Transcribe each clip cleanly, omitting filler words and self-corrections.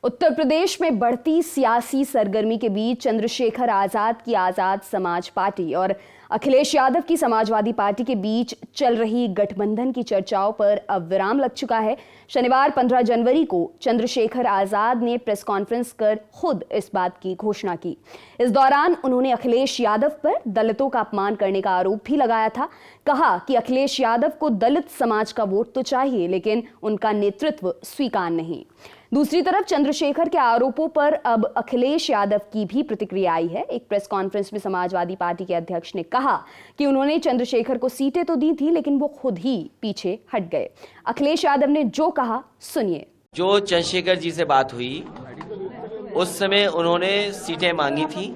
उत्तर प्रदेश में बढ़ती सियासी सरगर्मी के बीच चंद्रशेखर आजाद की आजाद समाज पार्टी और अखिलेश यादव की समाजवादी पार्टी के बीच चल रही गठबंधन की चर्चाओं पर अब विराम लग चुका है। शनिवार 15 जनवरी को चंद्रशेखर आजाद ने प्रेस कॉन्फ्रेंस कर खुद इस बात की घोषणा की। इस दौरान उन्होंने अखिलेश यादव पर दलितों का अपमान करने का आरोप भी लगाया था। कहा कि अखिलेश यादव को दलित समाज का वोट तो चाहिए, लेकिन उनका नेतृत्व स्वीकार नहीं। दूसरी तरफ चंद्रशेखर के आरोपों पर अब अखिलेश यादव की भी प्रतिक्रिया आई है। एक प्रेस कॉन्फ्रेंस में समाजवादी पार्टी के अध्यक्ष ने कहा कि उन्होंने चंद्रशेखर को सीटें तो दी थी, लेकिन वो खुद ही पीछे हट गए। अखिलेश यादव ने जो कहा सुनिए। जो चंद्रशेखर जी से बात हुई उस समय उन्होंने सीटें मांगी थी।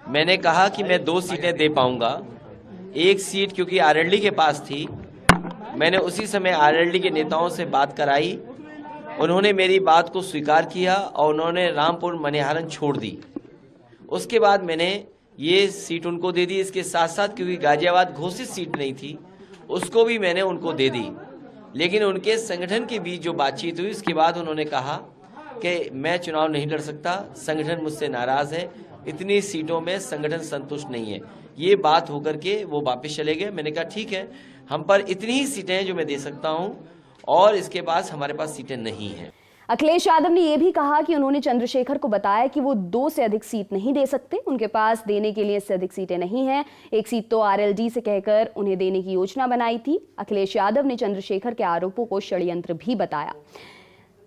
मैंने कहा कि मैं 2 सीटें दे पाऊंगा। एक सीट क्योंकि आरएलडी के पास थी, मैंने उसी समय आरएलडी के नेताओं से बात कराई। उन्होंने मेरी बात को स्वीकार किया और उन्होंने रामपुर मनिहारन छोड़ दी। उसके बाद मैंने ये सीट उनको दे दी। इसके साथ साथ क्योंकि गाजियाबाद घोषित सीट नहीं थी, उसको भी मैंने उनको दे दी। लेकिन उनके संगठन के बीच जो बातचीत हुई, उसके बाद उन्होंने कहा कि मैं चुनाव नहीं लड़ सकता, संगठन मुझसे नाराज है, इतनी सीटों में संगठन संतुष्ट नहीं है। ये बात होकर के वो वापस चले गए। मैंने कहा ठीक है, हम पर इतनी ही सीटें हैं जो मैं दे सकता हूँ और इसके पास हमारे पास सीटें नहीं हैं। अखिलेश यादव ने यह भी कहा कि उन्होंने चंद्रशेखर को बताया कि वो 2 से अधिक सीट नहीं दे सकते, उनके पास देने के लिए इससे अधिक सीटें नहीं हैं। एक सीट तो आरएलडी से कहकर उन्हें देने की योजना बनाई थी। अखिलेश यादव ने चंद्रशेखर के आरोपों को षड्यंत्र भी बताया।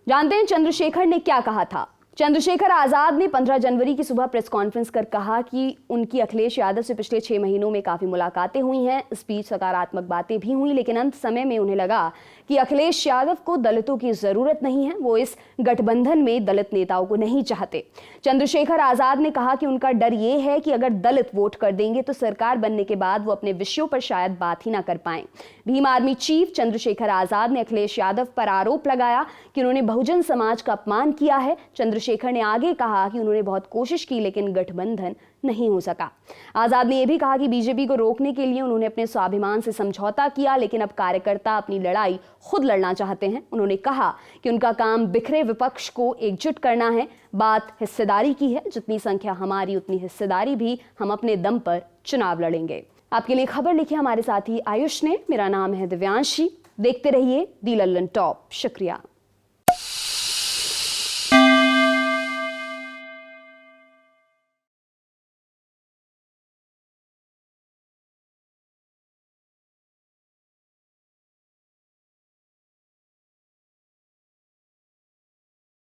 जानते हैं चंद्रशेखर ने क्या कहा था। चंद्रशेखर आजाद ने 15 जनवरी की सुबह प्रेस कॉन्फ्रेंस कर कहा कि उनकी अखिलेश यादव से पिछले 6 महीनों में काफी मुलाकातें हुई हैं। इस बीच सकारात्मक बातें भी हुई, लेकिन अंत समय में उन्हें लगा कि अखिलेश यादव को दलितों की जरूरत नहीं है, वो इस गठबंधन में दलित नेताओं को नहीं चाहते। चंद्रशेखर आजाद ने कहा कि उनका डर ये है कि अगर दलित वोट कर देंगे तो सरकार बनने के बाद वो अपने विषयों पर शायद बात ही ना कर पाएं। भीम आर्मी चीफ चंद्रशेखर आजाद ने अखिलेश यादव पर आरोप लगाया कि उन्होंने बहुजन समाज का अपमान किया है। चंद्रशेखर ने आगे कहा कि उन्होंने बहुत कोशिश की, लेकिन गठबंधन नहीं हो सका। आजाद ने यह भी कहा कि बीजेपी को रोकने के लिए उन्होंने अपने स्वाभिमान से समझौता किया, लेकिन अब कार्यकर्ता अपनी लड़ाई खुद लड़ना चाहते हैं। उन्होंने कहा कि उनका काम बिखरे विपक्ष को एकजुट करना है। बात हिस्सेदारी की है, जितनी संख्या हमारी उतनी हिस्सेदारी भी, हम अपने दम पर चुनाव लड़ेंगे। आपके लिए खबर लिखी हमारे साथी आयुष ने। मेरा नाम है दिव्यांशी। देखते रहिए दी लल्लन टॉप। शुक्रिया।